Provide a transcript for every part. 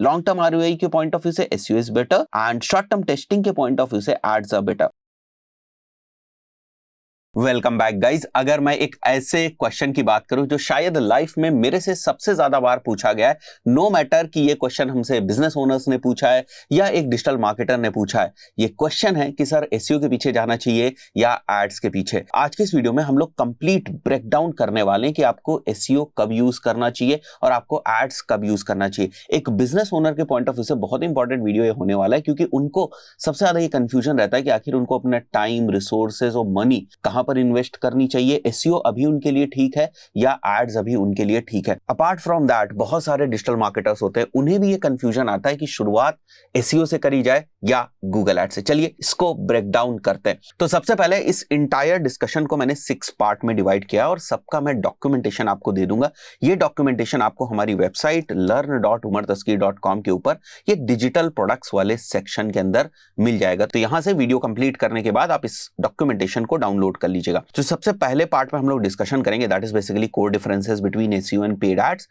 Long term ROI के point of view से SEO is better and short term testing के point of view से ads are better. Welcome back guys. अगर मैं एक ऐसे क्वेश्चन की बात करूं जो शायद लाइफ में मेरे से सबसे ज्यादा बार पूछा गया है, नो मैटर कि ये क्वेश्चन हमसे बिजनेस ओनर्स ने पूछा है या एक डिजिटल मार्केटर ने पूछा है, ये क्वेश्चन है कि सर एसईओ के पीछे जाना चाहिए या एड्स के पीछे। आज के इस वीडियो में हम लोग कंप्लीट ब्रेकडाउन करने वाले हैं कि आपको एसईओ कब यूज करना चाहिए और आपको एड्स कब यूज करना चाहिए। एक बिजनेस ओनर के पॉइंट ऑफ व्यू से बहुत इंपॉर्टेंट वीडियो ये होने वाला है, क्योंकि उनको सबसे ज्यादा ये कंफ्यूजन रहता है कि आखिर उनको अपना टाइम, रिसोर्सेज और मनी कहां पर इन्वेस्ट करनी चाहिए। एसईओ अभी उनके लिए ठीक है या एड्स अभी उनके लिए ठीक है। अपार्ट फ्रॉम दैट बहुत सारे डिजिटल मार्केटर्स होते हैं, उन्हें भी ये कंफ्यूजन आता है कि शुरुआत एसईओ से करी जाए या गूगल एड से। चलिए इसको ब्रेक डाउन करते हैं। तो सबसे पहले इस इंटायर डिस्कशन को मैंने 6 पार्ट में डिवाइड किया और सबका मैं डॉक्यूमेंटेशन आपको दे दूंगा। ये डॉक्यूमेंटेशन आपको हमारी वेबसाइट learn.umartasky.com के ऊपर ये डिजिटल प्रोडक्ट्स वाले सेक्शन के अंदर मिल जाएगा। तो यहां से वीडियो कंप्लीट करने के बाद आप इस डॉक्यूमेंटेशन को डाउनलोड कर लीजिएगा। तो सबसे पहले पार्ट में हम लोग डिस्कशन करेंगे, that is basically core differences between SEO and paid ads.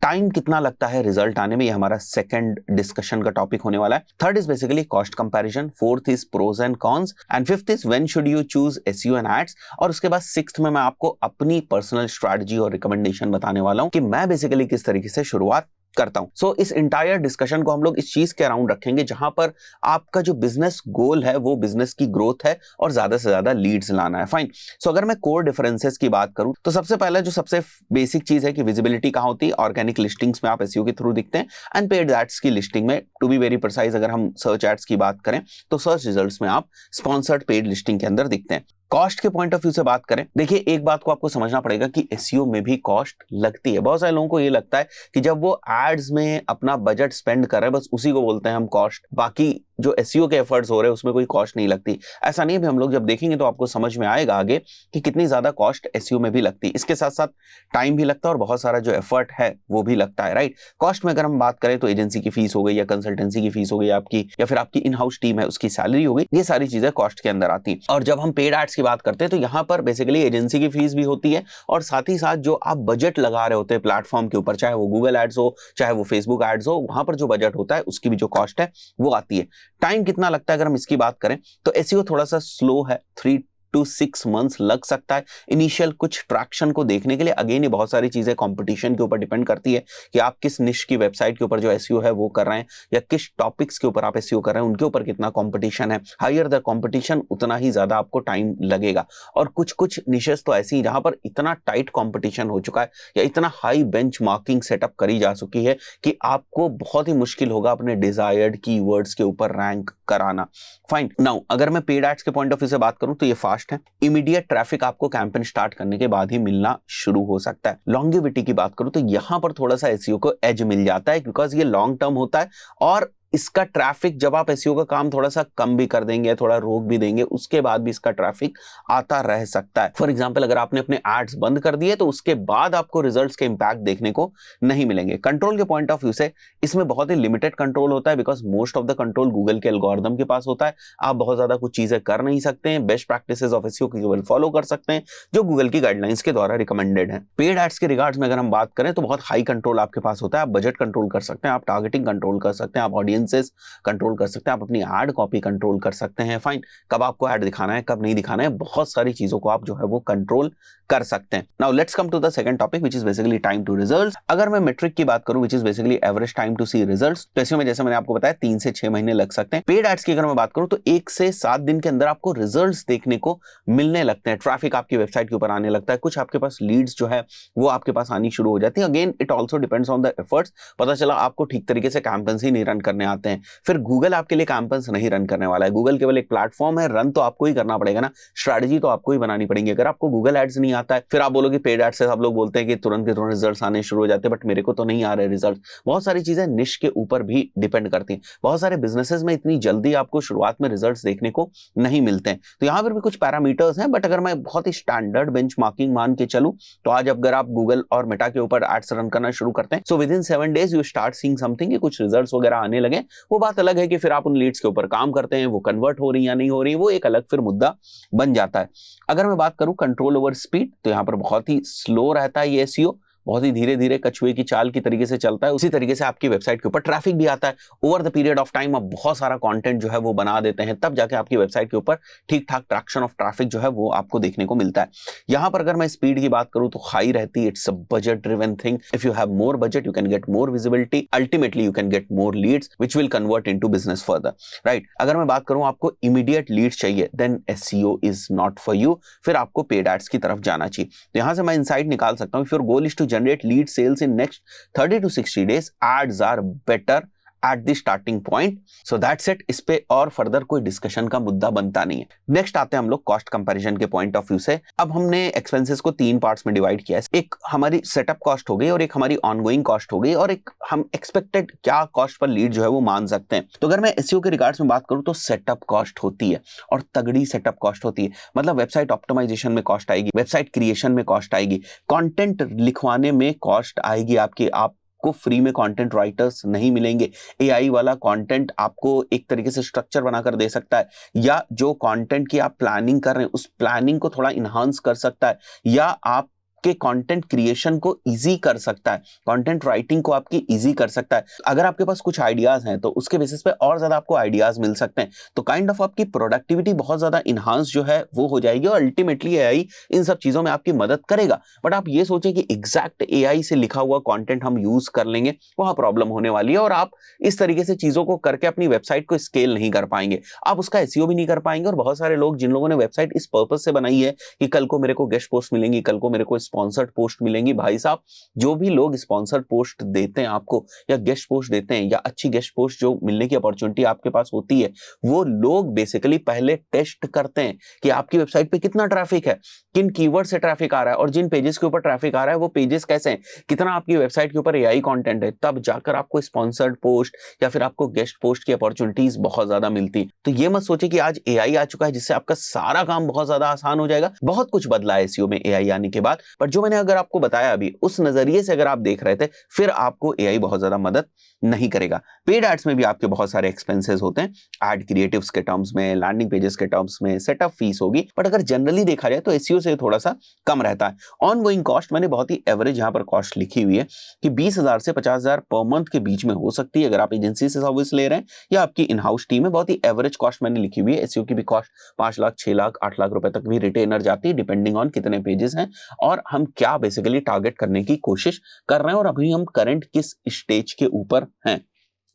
Time कितना लगता है रिजल्ट आने में, ये हमारा सेकंड डिस्कशन का टॉपिक होने वाला है। Third is basically cost comparison, fourth is pros and cons and fifth is when should you choose SEO and ads. और उसके बाद सिक्स्थ में मैं आपको अपनी पर्सनल स्ट्रैटेजी और रिकमेंडेशन बताने वाला हूं कि मैं बेसिकली किस तरीके से शुरुआत करता हूं। सो इस इंटायर डिस्कशन को हम लोग इस चीज के अराउंड रखेंगे जहां पर आपका जो बिजनेस गोल है वो बिजनेस की ग्रोथ है और ज्यादा से ज्यादा लीड्स लाना है। फाइन। सो अगर मैं कोर डिफरेंसेस की बात करूं तो सबसे पहले जो सबसे बेसिक चीज है कि विजिबिलिटी कहां होती है। ऑर्गेनिक लिस्टिंग्स में आप एसईओ के थ्रू दिखते हैं एंड पेड एड्स की लिस्टिंग में, टू बी वेरी प्रिसाइज अगर हम सर्च एड्स की बात करें तो सर्च रिजल्ट्स में आप स्पॉन्सर्ड पेड लिस्टिंग के अंदर दिखते हैं। कॉस्ट के पॉइंट ऑफ व्यू से बात करें, देखिए एक बात को आपको समझना पड़ेगा कि एसईओ में भी कॉस्ट लगती है। बहुत सारे लोगों को ये लगता है कि जब वो एड्स में अपना बजट स्पेंड कर रहे हैं बस उसी को बोलते हैं हम कॉस्ट, बाकी जो एसईओ के एफर्ट्स हो रहे हैं उसमें कोई कॉस्ट नहीं लगती। ऐसा नहीं है, हम लोग जब देखेंगे तो आपको समझ में आएगा आगे कि कितनी ज्यादा कॉस्ट एसईओ में भी लगती है। इसके साथ साथ टाइम भी लगता है और बहुत सारा जो एफर्ट है वो भी लगता है, राइट। कॉस्ट में अगर हम बात करें तो एजेंसी की फीस हो गई या कंसल्टेंसी की फीस हो गई आपकी, या फिर आपकी इन हाउस टीम है उसकी सैलरी हो गई, ये सारी चीजें कॉस्ट के अंदर आती है। और जब हम पेड एड्स की बात करते हैं तो यहाँ पर बेसिकली एजेंसी की फीस भी होती है और साथ ही साथ जो आप बजट लगा रहे होते हैं प्लेटफॉर्म के ऊपर, चाहे वो गूगल एड्स हो चाहे वो फेसबुक एड्स हो, वहां पर जो बजट होता है उसकी भी जो कॉस्ट है वो आती है। टाइम कितना लगता है अगर हम इसकी बात करें तो एसईओ थोड़ा सा स्लो है, 3 to 6 मंथ्स लग सकता है इनिशियल कुछ ट्रैक्शन को देखने के लिए। अगेन ये बहुत सारी चीजें कंपटीशन के ऊपर डिपेंड करती है कि आप किस निश की वेबसाइट के ऊपर जो एसईओ है वो कर रहे हैं या किस टॉपिक्स के ऊपर आप एसईओ कर रहे हैं उनके ऊपर कितना कंपटीशन है। हायर द कंपटीशन उतना ही ज्यादा आपको टाइम लगेगा। और कुछ कुछ निशेस तो ऐसी जहां पर इतना टाइट कंपटीशन हो चुका है या इतना हाई बेंचमार्किंग सेटअप करी जा चुकी है कि आपको बहुत ही मुश्किल होगा अपने डिजायर्ड कीवर्ड्स के ऊपर रैंक कराना। फाइन। नाउ अगर मैं पेड एड्स के पॉइंट ऑफ व्यू से बात करूं तो ये फास्ट है। इमीडिएट ट्रैफिक आपको कैंपेन स्टार्ट करने के बाद ही मिलना शुरू हो सकता है। लॉन्गेविटी की बात करूं तो यहां पर थोड़ा सा एसईओ को एज मिल जाता है बिकॉज ये लॉन्ग टर्म होता है और इसका ट्रैफिक जब आप एसईओ का काम थोड़ा सा कम भी कर देंगे, थोड़ा रोक भी देंगे, उसके बाद भी इसका ट्रैफिक आता रह सकता है। फॉर एग्जांपल अगर आपने अपने एड्स बंद कर दिए तो उसके बाद आपको रिजल्ट्स के इंपैक्ट देखने को नहीं मिलेंगे। कंट्रोल के पॉइंट ऑफ व्यू से इसमें बहुत ही लिमिटेड कंट्रोल होता है because most of the control Google के एल्गोरिथम के पास होता है। आप बहुत ज्यादा कुछ चीजें कर नहीं सकते हैं, बेस्ट प्रैक्टिसेस ऑफ एसईओ की केवल फॉलो कर सकते हैं जो गूगल की गाइडलाइंस के द्वारा रिकमेंडेड है। पेड एड्स के रिगार्ड्स में अगर हम बात करें तो बहुत हाई कंट्रोल आपके पास होता है। आप बजट कंट्रोल कर सकते हैं, आप टारगेटिंग कंट्रोल कर सकते हैं, आप ऑडियंसेस कंट्रोल कर सकते हैं, आप अपनी एड कॉपी कंट्रोल कर सकते हैं। फाइन। कब आपको एड दिखाना है कब नहीं दिखाना है, बहुत सारी चीजों को आप जो है वो कंट्रोल कर सकते हैं। Now let's come to the second topic which is basically time to results. अगर मैं मेट्रिक की बात करूं which is basically average time to see results, तो इसमें जैसे मैंने आपको बताया 3 से 6 महीने लग सकते हैं। पेड एड्स की अगर मैं बात करूं तो 1 से 7 दिन के अंदर आपको रिजल्ट्स देखने को मिलने लगते हैं। ट्रैफिक आपकी वेबसाइट के ऊपर आने लगता है, कुछ आपके पास लीड्स जो है वो आपके पास आनी शुरू हो जाती है। Again it also depends on the efforts. पता चला आपको ठीक तरीके से कैंपेन्स ही नहीं रन करने आते हैं, फिर गूगल आपके लिए कैंपेन्स नहीं रन करने वाला है। गूगल केवल एक प्लेटफॉर्म है, रन तो आपको ही करना पड़ेगा ना, स्ट्रैटेजी तो आपको ही बनानी पड़ेगी। अगर आपको गूगल एड्स नहीं आता है फिर आप बोलोगे पेड एड्स से सब लोग बोलते हैं कि तुरंत के तुरंत रिजल्ट्स आने शुरू हो जाते हैं, बट मेरे को तो नहीं आ रहे रिजल्ट। बहुत सारी चीजें निश के ऊपर भी डिपेंड करती हैं। बहुत सारे बिजनेसेस में इतनी जल्दी आपको शुरुआत में रिजल्ट्स देखने को नहीं मिलते हैं, तो यहां पर भी कुछ पैरामीटर्स हैं। बट अगर मैं बहुत ही स्टैंडर्ड बेंचमार्किंग मान के चलूं तो आज अगर आप गूगल और मेटा के ऊपर एड्स रन करना शुरू करते हैं so with in 7 days you start seeing something कि कुछ रिजल्ट्स वगैरह आने लगे। वो बात अलग है कि फिर आप उन लीड्स के ऊपर काम करते हैं, वो कन्वर्ट हो रही या नहीं हो रही, वो एक अलग फिर मुद्दा बन जाता है। अगर मैं बात करूं कंट्रोल ओवर स्पीड तो यहां पर बहुत ही स्लो रहता है ये एसईओ, बहुत ही धीरे धीरे कछुए की चाल की तरीके से चलता है, उसी तरीके से आपकी वेबसाइट के ऊपर ट्रैफिक भी आता है। Over the period of time आप बहुत सारा कंटेंट जो है वो बना देते हैं, तब जाके आपकी वेबसाइट के ऊपर ठीक ठाक ट्रैक्शन ऑफ ट्रैफिक जो है वो आपको देखने को मिलता है। यहां पर अगर मैं स्पीड की बात करूं तो हाई रहती है, it's a budget driven thing. If you have more budget you can get more visibility, ultimately you can get more leads which will convert into business further, right. अगर मैं बात करूं आपको इमीडिएट लीड्स चाहिए, then SEO is not for you, फिर आपको paid ads की तरफ जाना चाहिए। तो यहां से मैं इनसाइट निकाल सकता हूं, if your goal is to generate lead sales in next 30 to 60 days, ads are better at the starting point. So that's it. इस पे और फर्दर कोई डिस्कशन का मुद्दा बनता नहीं है। नेक्स्ट आते हैं हम लोग कॉस्ट कंपैरिजन के पॉइंट ऑफ व्यू से। अब हमने एक्सपेंसेस को 3 पार्ट्स में डिवाइड किया है। एक हमारी सेटअप कॉस्ट हो गई, और एक हमारी ऑनगोइंग कॉस्ट हो गई, और एक हम एक्सपेक्टेड क्या कॉस्ट पर लीड जो है वो मान सकते हैं। तो अगर मैं एसईओ के रिगार्ड्स में बात करूं तो सेटअप कॉस्ट होती है, और तगड़ी सेटअप कॉस्ट होती है। मतलब वेबसाइट ऑप्टिमाइजेशन में कॉस्ट आएगी, वेबसाइट क्रिएशन में कॉस्ट आएगी, कंटेंट लिखवाने में कॉस्ट आएगी आपकी। आपको फ्री में कंटेंट राइटर्स नहीं मिलेंगे, एआई वाला कंटेंट आपको एक तरीके से स्ट्रक्चर बनाकर दे सकता है, या जो कंटेंट की आप प्लानिंग कर रहे हैं उस प्लानिंग को थोड़ा इन्हांस कर सकता है, या आप के कंटेंट क्रिएशन को इजी कर सकता है, कंटेंट राइटिंग को आपकी इजी कर सकता है। अगर आपके पास कुछ आइडियाज हैं तो उसके बेसिस पे और ज्यादा आपको आइडियाज मिल सकते हैं, तो काइंड ऑफ आपकी प्रोडक्टिविटी बहुत ज्यादा इनहांस जो है वो हो जाएगी, और अल्टीमेटली एआई इन सब चीजों में आपकी मदद करेगा। बट आप ये सोचें कि एग्जैक्ट एआई से लिखा हुआ कंटेंट हम यूज कर लेंगे, वहां प्रॉब्लम होने वाली है, और आप इस तरीके से चीजों को करके अपनी वेबसाइट को स्केल नहीं कर पाएंगे, आप उसका एसईओ भी नहीं कर पाएंगे। और बहुत सारे लोग जिन लोगों ने वेबसाइट इस पर्पस से बनाई है कि कल को मेरे को गेस्ट पोस्ट मिलेंगी, कल को मेरे को स्पॉन्सर्ड पोस्ट मिलेंगी, भाई साहब जो भी लोग स्पॉन्सर्ड पोस्ट देते हैं आपको, या गेस्ट पोस्ट देते हैं, या अच्छी गेस्ट पोस्ट जो मिलने की अपॉर्चुनिटी आपके पास होती है, वो लोग बेसिकली पहले टेस्ट करते हैं कि आपकी वेबसाइट पे कितना ट्रैफिक है, किन कीवर्ड से ट्रैफिक आ रहा है, और जिन पेजेस के ऊपर ट्रैफिक आ रहा है वो पेजेस कैसे हैं, कितना आपकी वेबसाइट के ऊपर एआई कंटेंट है, तब जाकर आपको स्पॉन्सर्ड पोस्ट या फिर आपको गेस्ट पोस्ट की अपॉर्चुनिटीज बहुत ज्यादा मिलती। तो ये मत सोचे कि आज एआई आ चुका है जिससे आपका सारा काम बहुत ज्यादा आसान हो जाएगा। बहुत कुछ बदला है एसईओ में एआई आने के बाद, पर जो मैंने अगर आपको बताया अभी, उस नजरिए से अगर आप देख रहे थे, फिर आपको एआई बहुत ज्यादा मदद नहीं करेगा। पेड एड्स में भी आपके बहुत सारे एक्सपेंसेस होते हैं, एड क्रिएटिव्स के टर्म्स में, लैंडिंग पेजेस के टर्म्स में, सेटअप फीस होगी, बट अगर जनरली देखा जाए तो एसईओ से थोड़ा सा कम रहता है। ऑनगोइंग कॉस्ट मैंने बहुत ही एवरेज यहां पर कॉस्ट लिखी हुई है कि 20,000 से 50,000 पर मंथ के बीच में हो सकती है, अगर आप एजेंसी से सर्विस ले रहे हैं या आपकी इन हाउस टीम है। बहुत ही एवरेज कॉस्ट मैंने लिखी हुई है। एसईओ की भी कॉस्ट 5 लाख, 6 लाख, 8 लाख रुपए तक भी रिटेनर जाती है, डिपेंडिंग ऑन कितने पेजेस हैं और हम क्या बेसिकली टारगेट करने की कोशिश कर रहे हैं, और अभी हम करंट किस स्टेज के ऊपर हैं,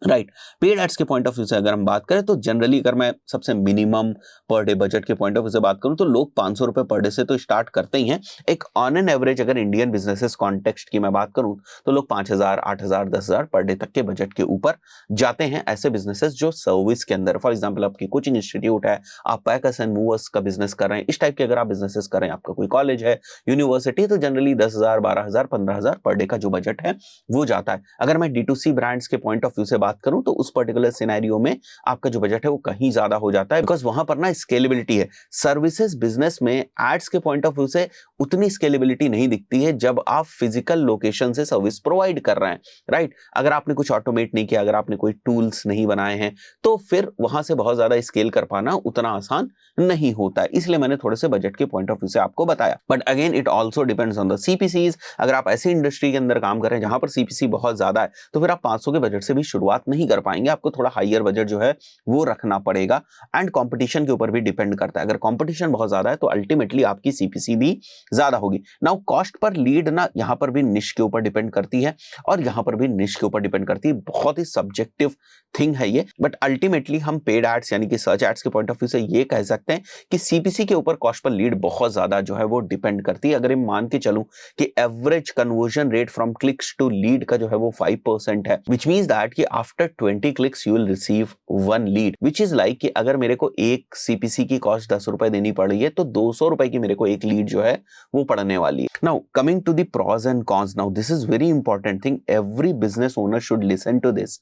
राइट। पेड एड्स के पॉइंट ऑफ व्यू से अगर हम बात करें तो जनरली अगर मैं सबसे मिनिमम पर डे बजट के पॉइंट ऑफ व्यू से बात करूं तो लोग 500 रुपए पर डे से तो स्टार्ट करते ही हैं। एक ऑन एन एवरेज अगर इंडियन बिजनेसेस कॉन्टेक्स्ट की मैं बात करूं तो लोग 5,000, 8,000, 10,000 पर डे तक के बजट के ऊपर जाते हैं। ऐसे बिजनेसेस जो सर्विस के अंदर, फॉर एग्जाम्पल आपकी कोचिंग इंस्टीट्यूट है, आप पैकर्स एंड मूवर्स का बिजनेस कर रहे हैं, इस टाइप के अगर आप बिजनेसेस कर रहे हैं, आपका कोई कॉलेज है, यूनिवर्सिटी, तो जनरली 10,000, 12,000, 15,000 पर डे का जो बजट है वो जाता है। अगर मैं D2C ब्रांड्स के पॉइंट ऑफ व्यू से बात करूं तो उस पर्टिकुलर सिनेरियो में आपका जो बजट है वो कहीं ज्यादा हो जाता है, बिकॉज वहां पर ना स्केलेबिलिटी है। सर्विसेज बिजनेस में एड्स के पॉइंट ऑफ व्यू से उतनी स्केलेबिलिटी नहीं दिखती है जब आप फिजिकल लोकेशन से सर्विस प्रोवाइड कर रहे हैं, राइट। अगर आपने कुछ ऑटोमेट नहीं किया, अगर आपने कोई टूल्स नहीं बनाए हैं, तो फिर वहां से बहुत ज्यादा स्केल कर पाना उतना आसान नहीं होता है। इसलिए मैंने थोड़े से बजट के पॉइंट ऑफ व्यू से आपको बताया। But again it also depends on the CPCs. अगर आप ऐसी इंडस्ट्री के अंदर काम कर रहे हैं जहां पर सीपीसी बहुत ज्यादा है, तो फिर आप 500 के बजट से भी शुरुआत नहीं कर पाएंगे, आपको थोड़ा हाईयर बजट जो है वो रखना पड़ेगा। एंड कंपटीशन के ऊपर भी डिपेंड करता है। अगर कंपटीशन बहुत ज्यादा है तो अल्टीमेटली आपकी सीपीसी भी ज्यादा होगी। नाउ कॉस्ट पर लीड ना यहां पर भी निश के ऊपर डिपेंड करती है और यहां पर भी निश के ऊपर डिपेंड करती है। बहुत ही सब्जेक्टिव थिंग है ये, बट अल्टीमेटली हम पेड एड्स यानी कि सर्च एड्स के पॉइंट ऑफ व्यू से ये कह सकते हैं कि सीपीसी के ऊपर कॉस्ट पर लीड बहुत ज्यादा जो है वो डिपेंड करती है। अगर मैं मान के चलूं कि average conversion rate from clicks to lead का जो है वो 5% है, विच मींस दैट कि after 20 clicks you will receive 1 lead, which is like कि अगर मेरे को एक सीपीसी की कॉस्ट 10 रुपए देनी पड़ रही है तो 200 रुपए की मेरे को एक लीड जो है वो पड़ने वाली है। Now coming to the pros and cons, now this is very important thing, every business owner should listen to this.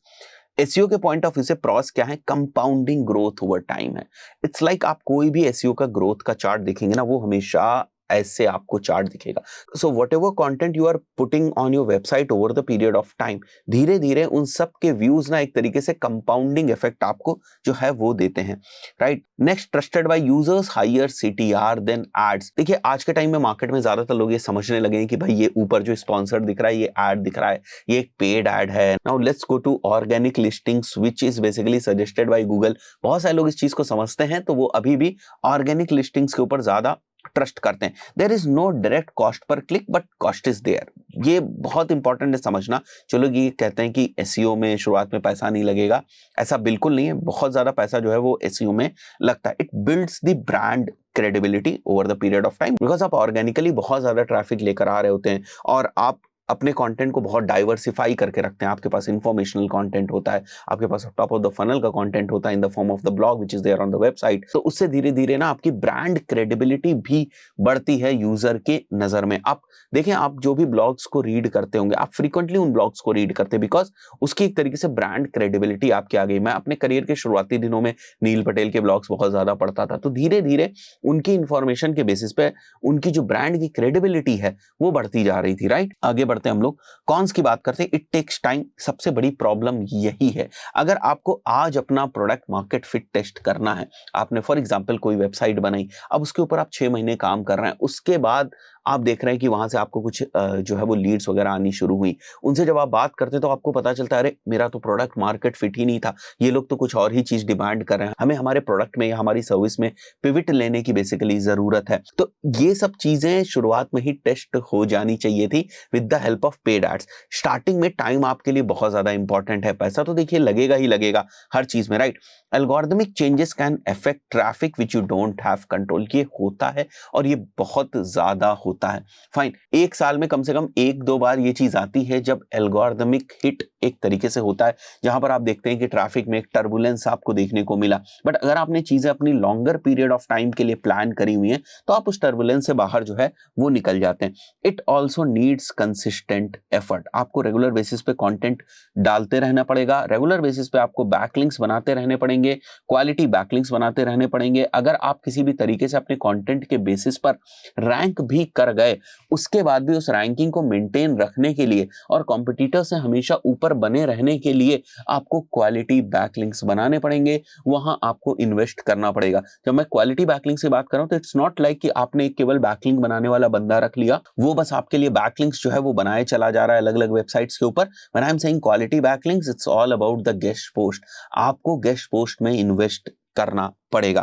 SEO के पॉइंट ऑफ व्यू से प्रॉस क्या है? कंपाउंडिंग ग्रोथ ओवर टाइम है। इट्स लाइक आप कोई भी SEO का growth का चार्ट देखेंगे ना, वो हमेशा ऐसे आपको चार्ट दिखेगा। So whatever content you are putting on your website over the period of time, धीरे धीरे उन सब के व्यूज ना एक तरीके से कंपाउंडिंग इफेक्ट आपको जो है वो देते हैं, right. Next, trusted by users higher CTR than ads. देखिए आज के टाइम में मार्केट में ज्यादातर लोग ये समझने लगे हैं कि भाई ये ऊपर जो स्पॉन्सर्ड दिख रहा है, ये एड दिख रहा है, ये एक पेड एड है। Now let's go to organic listings which is basically suggested by Google. बहुत सारे लोग इस चीज को समझते हैं तो वो अभी भी ऑर्गेनिक लिस्टिंग्स के ऊपर ज्यादा ट्रस्ट करते हैं। There is no direct cost per click but cost is there. ये बहुत इंपॉर्टेंट है समझना। जो लोग ये कहते हैं कि एसईओ में शुरुआत में पैसा नहीं लगेगा, ऐसा बिल्कुल नहीं है। बहुत ज्यादा पैसा जो है वो एसईओ में लगता है। It builds the brand credibility over the period of time, because आप ऑर्गेनिकली बहुत ज्यादा ट्रैफिक लेकर आ रहे होते हैं और आप अपने कंटेंट को बहुत डाइवर्सिफाई करके रखते हैं। आपके पास इंफॉर्मेशनल कंटेंट होता है, आपके पास टॉप ऑफ द फनल का कंटेंट होता है in the form of the blog which is there on the website. तो उससे धीरे धीरे ना आपकी ब्रांड क्रेडिबिलिटी भी बढ़ती है यूजर के नजर में। आप देखें, आप जो भी ब्लॉग्स को रीड करते होंगे, आप फ्रीक्वेंटली उन ब्लॉग्स को रीड करते हैं बिकॉज उसकी एक तरीके से ब्रांड क्रेडिबिलिटी आपकी आ गई। मैं अपने करियर के शुरुआती दिनों में नील पटेल के ब्लॉग्स बहुत ज्यादा पढ़ता था, तो धीरे धीरे उनकी इंफॉर्मेशन के बेसिस पे उनकी जो ब्रांड की क्रेडिबिलिटी है वो बढ़ती जा रही थी, राइट। आगे बढ़ते हैं हम लोग कॉन्स की बात करते हैं। It takes time. सबसे बड़ी प्रॉब्लम यही है। अगर आपको आज अपना प्रोडक्ट मार्केट फिट टेस्ट करना है, आपने फॉर एग्जांपल कोई वेबसाइट बनाई, अब उसके ऊपर आप 6 महीने काम कर रहे हैं, उसके बाद आप देख रहे हैं कि वहां से आपको कुछ जो है वो लीड्स वगैरह आनी शुरू हुई। उनसे जब आप बात करते हैं तो आपको पता चलता है अरे मेरा तो प्रोडक्ट मार्केट फिट ही नहीं था, ये लोग तो कुछ और ही चीज डिमांड कर रहे हैं, हमें हमारे प्रोडक्ट में या हमारी सर्विस में पिविट लेने की बेसिकली जरूरत है। तो ये सब चीजें शुरुआत में ही टेस्ट हो जानी चाहिए थी with the help of paid ads. Starting में टाइम आपके लिए बहुत ज्यादा इंपॉर्टेंट है। पैसा तो देखिए लगेगा ही लगेगा हर चीज में, right. Algorithmic changes can affect traffic which you don't have control. ये होता है और ये बहुत ज्यादा होता है। फाइन, एक साल में कम से कम 1-2 बार ये चीज आती है जब एल्गोरिथमिक हिट एक तरीके से होता है, जहां पर आप देखते हैं कि ट्रैफिक में एक टर्बुलेंस आपको देखने को मिला। बट अगर आपने चीजें अपनी लॉन्गर पीरियड ऑफ टाइम के लिए प्लान करी हुई हैं तो आप उस टर्बुलेंस से बाहर जो है वो निकल जाते हैं। It also needs consistent effort. आपको रेगुलर बेसिस पे कंटेंट डालते रहना पड़ेगा, रेगुलर बेसिस पे आपको बैकलिंक्स बनाते रहने पड़ेंगे, क्वालिटी बैकलिंक्स बनाते रहने पड़ेंगे। अगर आप किसी भी तरीके से अपने कंटेंट के बेसिस पर रैंक भी कर गए, उसके बाद भी उस रैंकिंग को मेंटेन रखने के लिए और कॉम्पिटिटर से हमेशा ऊपर बने रहने के लिए आपको क्वालिटी बैकलिंक्स बनाने पड़ेंगे, वहां आपको इन्वेस्ट करना पड़ेगा। जब मैं क्वालिटी बैकलिंक्स की बात कर रहा हूं तो इट्स नॉट लाइक कि आपने केवल बैकलिंक बनाने वाला बंदा रख लिया, वो बस आपके लिए बैकलिंक्स जो है वो बनाए चला जा रहा है अलग अलग वेबसाइट्स के ऊपर। When I am saying quality backlinks, it's all about the guest post. आपको गेस्ट पोस्ट में इन्वेस्ट करना पड़ेगा।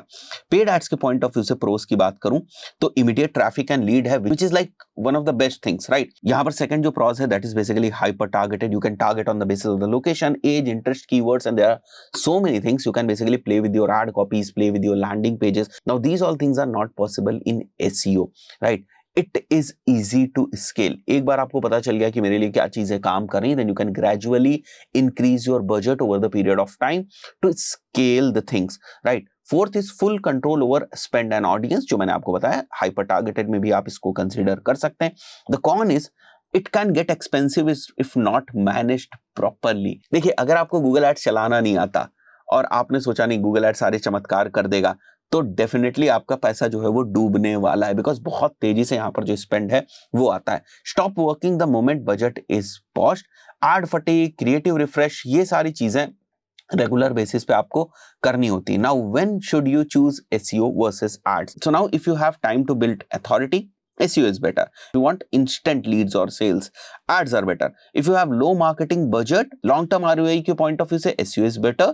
पेड एड्स के पॉइंट ऑफ व्यू से प्रोस की बात करूं तो इमीडिएट ट्रैफिक एंड लीड है which is like one of the best things, right. यहां पर सेकंड जो प्रोस है that is basically hyper targeted. You can target on the basis of the location, as, interest, keywords and there are so many things you can basically play with your ad copies, play with your landing pages. Now these all things are not possible in SEO, right? It is easy to scale. एक बार आपको पता चल गया कि मेरे लिए क्या चीजें काम कर रही हैं, then you can gradually increase your budget over the period of time to scale the things, right. Fourth is full control over spend and audience, जो मैंने आपको बताया हाइपर टारगेटेड में भी आप इसको कंसिडर कर सकते हैं। The con is it can get expensive if not managed properly. देखिए अगर आपको गूगल एड्स चलाना नहीं आता और आपने सोचा नहीं गूगल एड्स सारे चमत्कार कर देगा, तो डेफिनेटली आपका पैसा जो है वो डूबने वाला है, बिकॉज बहुत तेजी से यहां पर जो स्पेंड है वो आता है। Stop working the moment budget is paused. Ad fatigue, creative refresh, ये सारी चीजें रेगुलर बेसिस पे आपको करनी होती है। Now when should you choose SEO versus ads? So now if you have time to build authority, SEO is better. If you want instant leads or sales, ads are better. If you have low marketing budget, long-term ROI के point of view से SEO is better,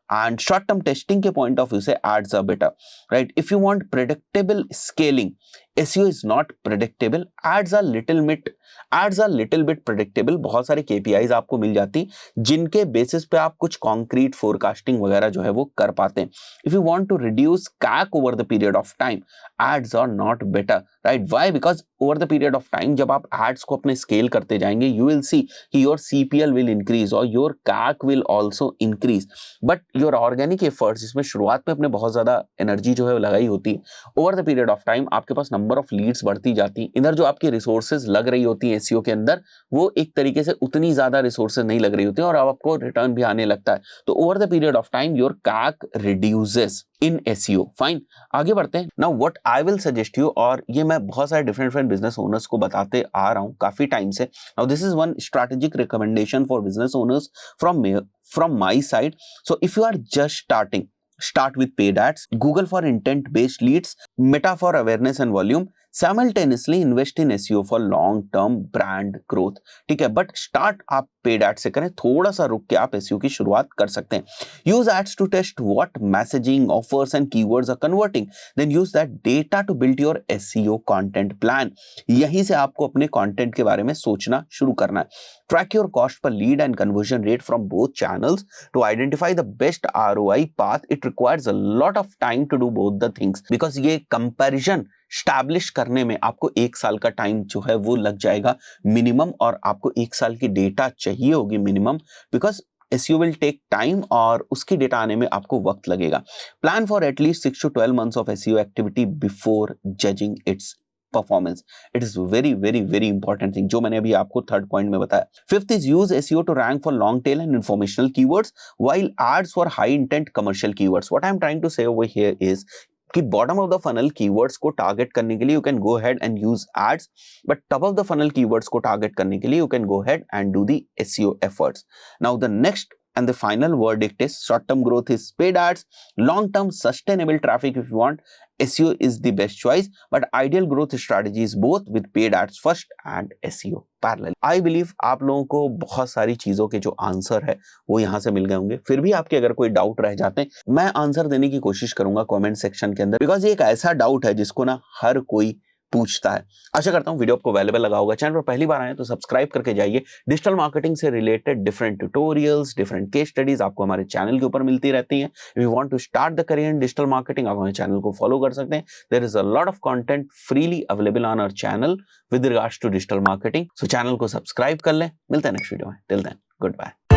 and short-term testing के point of view से ads are better, right? If you want predictable scaling, SEO is not predictable. Ads are little bit predictable. बहुत सारे KPIs आपको मिल जाती जिनके basis पे आप कुछ concrete forecasting वगैरह जो है वो कर पाते हैं। If you want to reduce CAC over the period of time, ads are not better, right? Why? Because over the period of time जब आप ads को अपने scale करते जाएंगे, you will see कि your CPL will increase और your CAC will also increase. But your organic efforts, जिसमें शुरुआत में अपने बहुत ज्यादा एनर्जी जो है लगाई होती है, over the period of time आपके पास नंबर ऑफ लीड्स बढ़ती जाती, इधर जो आपकी रिसोर्सेज लग रही होती है एसईओ के अंदर, वो एक तरीके से उतनी ज्यादा रिसोर्सेज नहीं लग रही होती और अब आपको रिटर्न भी आने लगता है, तो over the period of time your CAC reduces in SEO. Fine, आगे बढ़ते हैं। Now what I will suggest you, और ये मैं बहुत सारे डिफरेंट बिजनेस ओनर्स को बताते आ रहा हूं काफी टाइम से। Now this is one strategic recommendation for business owners from my side. So if you are just starting, start with paid ads, Google for intent based leads, Meta for awareness and volume, simultaneously invest in SEO for long term brand growth। ठीक है, but start आप paid ad से करें, थोड़ा सा रुक के आप एसईओ की शुरुआत कर सकते हैं। Use ads to test what messaging, offers and keywords are converting, then use that data to build your SEO content plan. यहीं से आपको अपने कंटेंट के बारे में सोचना शुरू करना है। Track your cost per lead and conversion rate from both channels to identify the best ROI path. It requires a lot of time to do both the things, because ये कंपैरिजन स्टैब्लिश करने में आपको 1 साल का time जो है वो लग जाएगा मिनिमम, और आपको 1 साल की डेटा चाहिए होगी minimum, because SEO will take time और उसकी डेटा आने में आपको वक्त लगेगा। Plan for at least 6 to 12 months of SEO activity before judging its performance. It is very important thing जो मैंने अभी आपको थर्ड पॉइंट में बताया। Fifth is use SEO to rank for long tail and informational keywords while ads for high intent commercial keywords. What I am trying to say over here is कि bottom of the funnel keywords को target करने के लिए you can go ahead and use ads, but top of the funnel keywords को target करने के लिए you can go ahead and do the SEO efforts. Now the next and the final verdict is short term growth is paid ads, long term sustainable traffic if you want, SEO is the best choice, but ideal growth strategy is both with paid ads first and SEO parallel. I believe आप लोगों को बहुत सारी चीजों के जो answer है वो यहाँ से मिल गए होंगे। फिर भी आपके अगर कोई डाउट रह जाते हैं, मैं आंसर देने की कोशिश करूंगा कमेंट सेक्शन के अंदर, बिकॉज ये एक ऐसा डाउट है जिसको ना हर कोई पूछता है। आशा करता हूं वीडियो आपको वैल्यूएबल लगा होगा। चैनल पर पहली बार आए तो सब्सक्राइब करके जाइए। डिजिटल मार्केटिंग से related different tutorials, different case studies आपको हमारे चैनल के ऊपर मिलती रहती हैं। If you want to start the career in digital marketing, आप हमारे चैनल को फॉलो कर सकते हैं। There is a lot of content freely available on our channel with regards to digital marketing, so channel को सब्सक्राइब कर लें। मिलते हैं नेक्स्ट वीडियो में। Till then, good bye.